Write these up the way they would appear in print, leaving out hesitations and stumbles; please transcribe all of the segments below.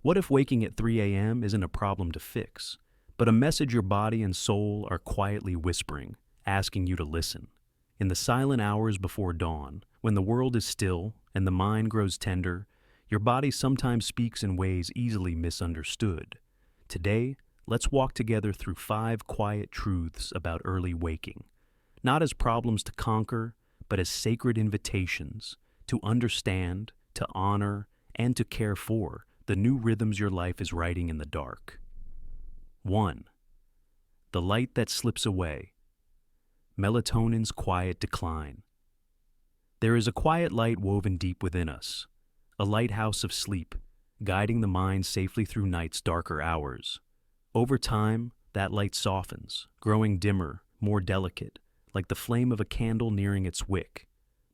What if waking at 3 a.m. isn't a problem to fix, but a message your body and soul are quietly whispering, asking you to listen? In the silent hours before dawn, when the world is still and the mind grows tender, your body sometimes speaks in ways easily misunderstood. Today, let's walk together through 5 quiet truths about early waking, not as problems to conquer, but as sacred invitations to understand, to honor, and to care for the new rhythms your life is writing in the dark. 1. The light that slips away. Melatonin's quiet decline. There is a quiet light woven deep within us, a lighthouse of sleep, guiding the mind safely through night's darker hours. Over time, that light softens, growing dimmer, more delicate, like the flame of a candle nearing its wick.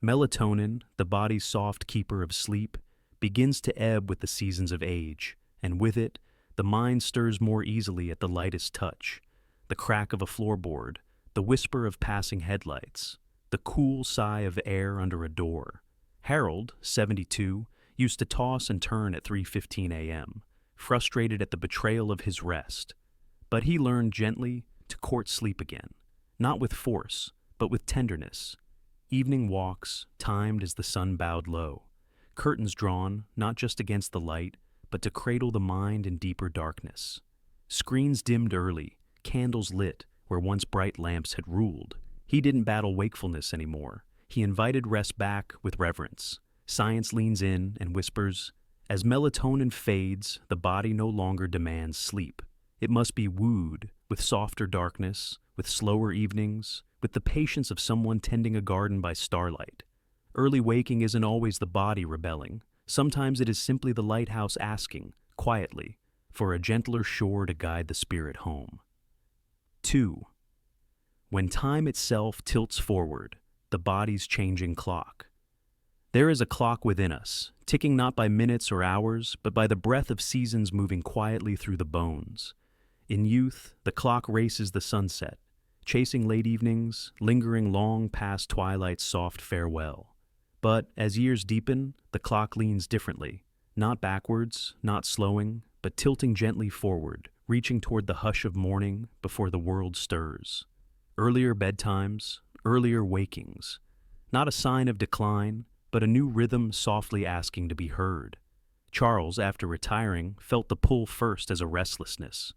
Melatonin, the body's soft keeper of sleep, begins to ebb with the seasons of age, and with it, the mind stirs more easily at the lightest touch. The crack of a floorboard, the whisper of passing headlights, the cool sigh of air under a door. Harold, 72, used to toss and turn at 3:15 a.m., frustrated at the betrayal of his rest. But he learned gently to court sleep again, not with force, but with tenderness. Evening walks, timed as the sun bowed low. Curtains drawn, not just against the light, but to cradle the mind in deeper darkness. Screens dimmed early, candles lit where once bright lamps had ruled. He didn't battle wakefulness anymore. He invited rest back with reverence. Science leans in and whispers, as melatonin fades, the body no longer demands sleep. It must be wooed with softer darkness, with slower evenings, with the patience of someone tending a garden by starlight. Early waking isn't always the body rebelling. Sometimes it is simply the lighthouse asking, quietly, for a gentler shore to guide the spirit home. 2. When time itself tilts forward, the body's changing clock. There is a clock within us, ticking not by minutes or hours, but by the breath of seasons moving quietly through the bones. In youth, the clock races the sunset, chasing late evenings, lingering long past twilight's soft farewell. But as years deepen, the clock leans differently, not backwards, not slowing, but tilting gently forward, reaching toward the hush of morning before the world stirs. Earlier bedtimes, earlier wakings, not a sign of decline, but a new rhythm softly asking to be heard. Charles, after retiring, felt the pull first as a restlessness,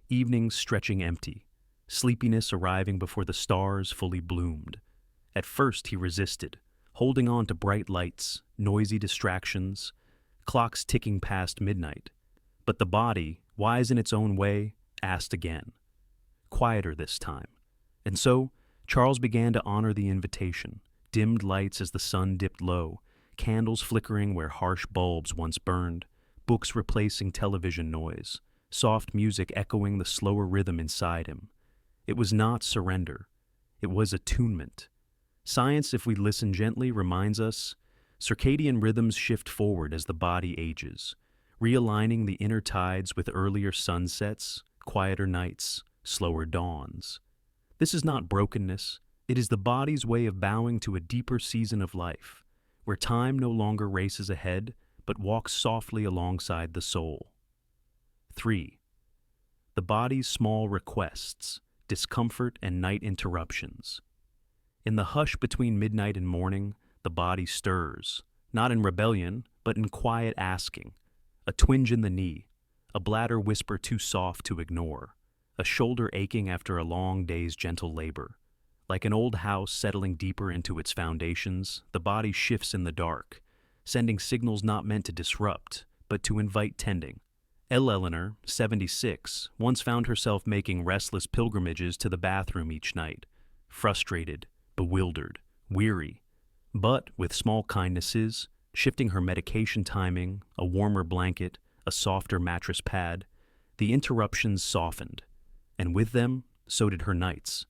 evenings stretching empty, sleepiness arriving before the stars fully bloomed. At first he resisted, holding on to bright lights, noisy distractions, clocks ticking past midnight. But the body, wise in its own way, asked again. Quieter this time. And so, Charles began to honor the invitation. Dimmed lights as the sun dipped low, candles flickering where harsh bulbs once burned, books replacing television noise, soft music echoing the slower rhythm inside him. It was not surrender. It was attunement. Science, if we listen gently, reminds us circadian rhythms shift forward as the body ages, realigning the inner tides with earlier sunsets, quieter nights, slower dawns. This is not brokenness. It is the body's way of bowing to a deeper season of life, where time no longer races ahead, but walks softly alongside the soul. 3. The body's small requests, discomfort and night interruptions. In the hush between midnight and morning, the body stirs, not in rebellion, but in quiet asking. A twinge in the knee, a bladder whisper too soft to ignore, a shoulder aching after a long day's gentle labor. Like an old house settling deeper into its foundations, the body shifts in the dark, sending signals not meant to disrupt, but to invite tending. Eleanor, 76, once found herself making restless pilgrimages to the bathroom each night, frustrated, bewildered, weary. But with small kindnesses, shifting her medication timing, a warmer blanket, a softer mattress pad, the interruptions softened. And with them, so did her nights.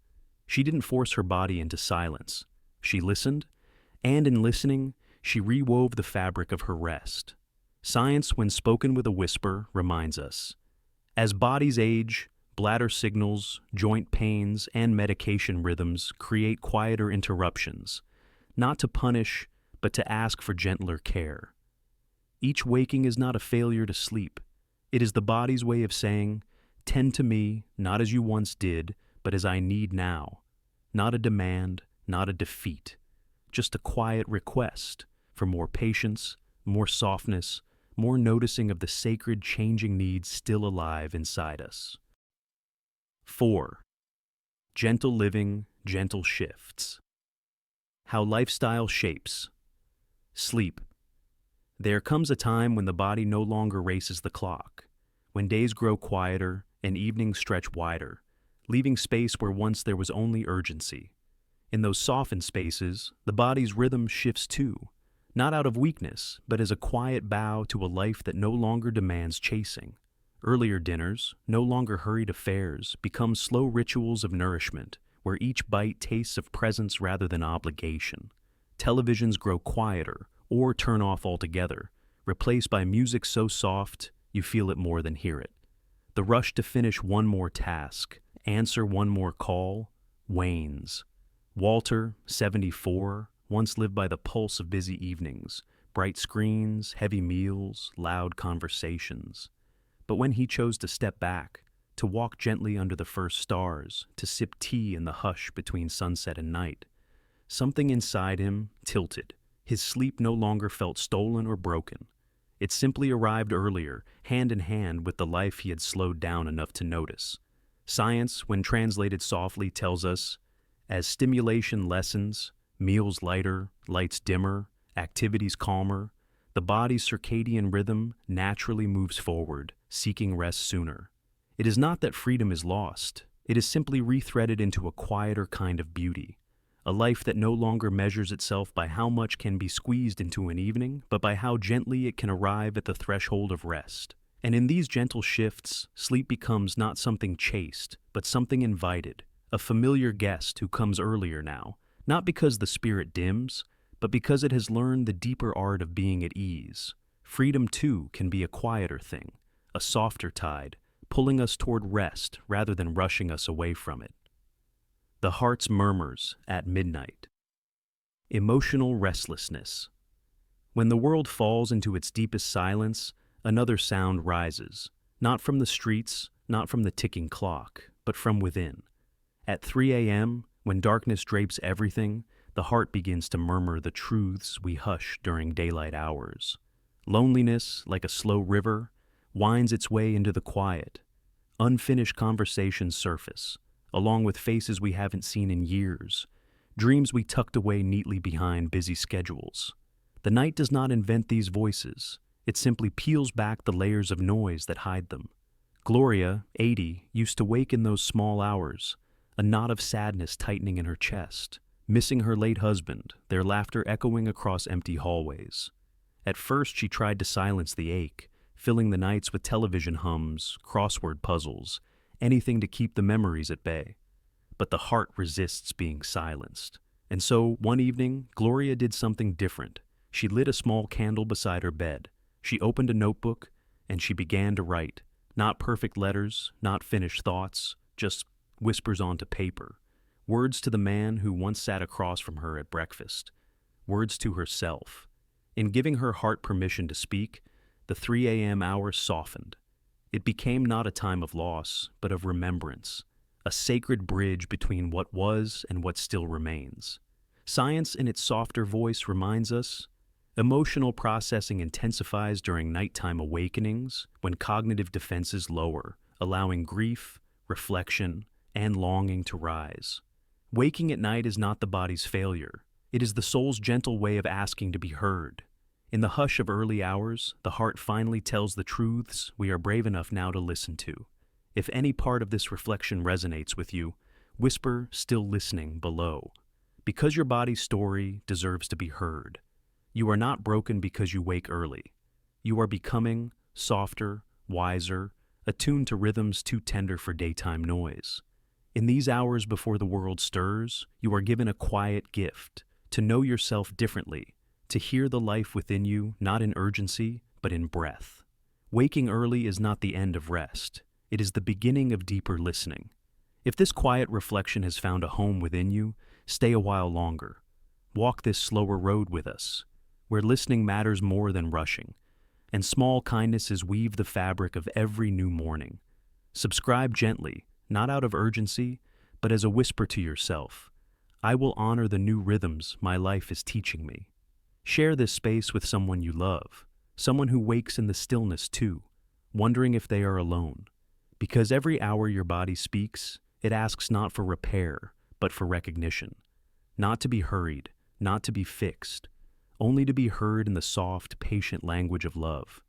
She didn't force her body into silence. She listened, and in listening, she rewove the fabric of her rest. Science, when spoken with a whisper, reminds us. As bodies age, bladder signals, joint pains, and medication rhythms create quieter interruptions, not to punish, but to ask for gentler care. Each waking is not a failure to sleep. It is the body's way of saying, tend to me, not as you once did, but as I need now. Not a demand, not a defeat, just a quiet request for more patience, more softness, more noticing of the sacred changing needs still alive inside us. 4. Gentle living, gentle shifts. How lifestyle shapes. Sleep. There comes a time when the body no longer races the clock, when days grow quieter and evenings stretch wider, leaving space where once there was only urgency. In those softened spaces, the body's rhythm shifts too, not out of weakness, but as a quiet bow to a life that no longer demands chasing. Earlier dinners, no longer hurried affairs, become slow rituals of nourishment, where each bite tastes of presence rather than obligation. Televisions grow quieter, or turn off altogether, replaced by music so soft you feel it more than hear it. The rush to finish one more task, answer one more call, wanes. Walter, 74, once lived by the pulse of busy evenings, bright screens, heavy meals, loud conversations. But when he chose to step back, to walk gently under the first stars, to sip tea in the hush between sunset and night, something inside him tilted. His sleep no longer felt stolen or broken. It simply arrived earlier, hand in hand with the life he had slowed down enough to notice. Science, when translated softly, tells us, as stimulation lessens, meals lighter, lights dimmer, activities calmer, the body's circadian rhythm naturally moves forward, seeking rest sooner. It is not that freedom is lost. It is simply rethreaded into a quieter kind of beauty. A life that no longer measures itself by how much can be squeezed into an evening, but by how gently it can arrive at the threshold of rest. And in these gentle shifts, sleep becomes not something chaste, but something invited, a familiar guest who comes earlier now, not because the spirit dims, but because it has learned the deeper art of being at ease. Freedom, too, can be a quieter thing, a softer tide, pulling us toward rest rather than rushing us away from it. The heart's murmurs at midnight. Emotional restlessness. When the world falls into its deepest silence, another sound rises, not from the streets, not from the ticking clock, but from within. At 3 a.m., when darkness drapes everything, the heart begins to murmur the truths we hush during daylight hours. Loneliness, like a slow river, winds its way into the quiet. Unfinished conversations surface, along with faces we haven't seen in years, dreams we tucked away neatly behind busy schedules. The night does not invent these voices. It simply peels back the layers of noise that hide them. Gloria, 80, used to wake in those small hours, a knot of sadness tightening in her chest, missing her late husband, their laughter echoing across empty hallways. At first she tried to silence the ache, filling the nights with television hums, crossword puzzles, anything to keep the memories at bay. But the heart resists being silenced. And so, one evening, Gloria did something different. She lit a small candle beside her bed. She opened a notebook, and she began to write. Not perfect letters, not finished thoughts, just whispers onto paper. Words to the man who once sat across from her at breakfast. Words to herself. In giving her heart permission to speak, the 3 a.m. hour softened. It became not a time of loss, but of remembrance, a sacred bridge between what was and what still remains. Science, in its softer voice, reminds us, emotional processing intensifies during nighttime awakenings when cognitive defenses lower, allowing grief, reflection, and longing to rise. Waking at night is not the body's failure. It is the soul's gentle way of asking to be heard. In the hush of early hours, the heart finally tells the truths we are brave enough now to listen to. If any part of this reflection resonates with you, whisper "still listening" below, because your body's story deserves to be heard. You are not broken because you wake early. You are becoming softer, wiser, attuned to rhythms too tender for daytime noise. In these hours before the world stirs, you are given a quiet gift, to know yourself differently, to hear the life within you, not in urgency, but in breath. Waking early is not the end of rest. It is the beginning of deeper listening. If this quiet reflection has found a home within you, stay a while longer. Walk this slower road with us, where listening matters more than rushing, and small kindnesses weave the fabric of every new morning. Subscribe gently, not out of urgency, but as a whisper to yourself. I will honor the new rhythms my life is teaching me. Share this space with someone you love, someone who wakes in the stillness too, wondering if they are alone. Because every hour your body speaks, it asks not for repair, but for recognition. Not to be hurried, not to be fixed, only to be heard in the soft, patient language of love.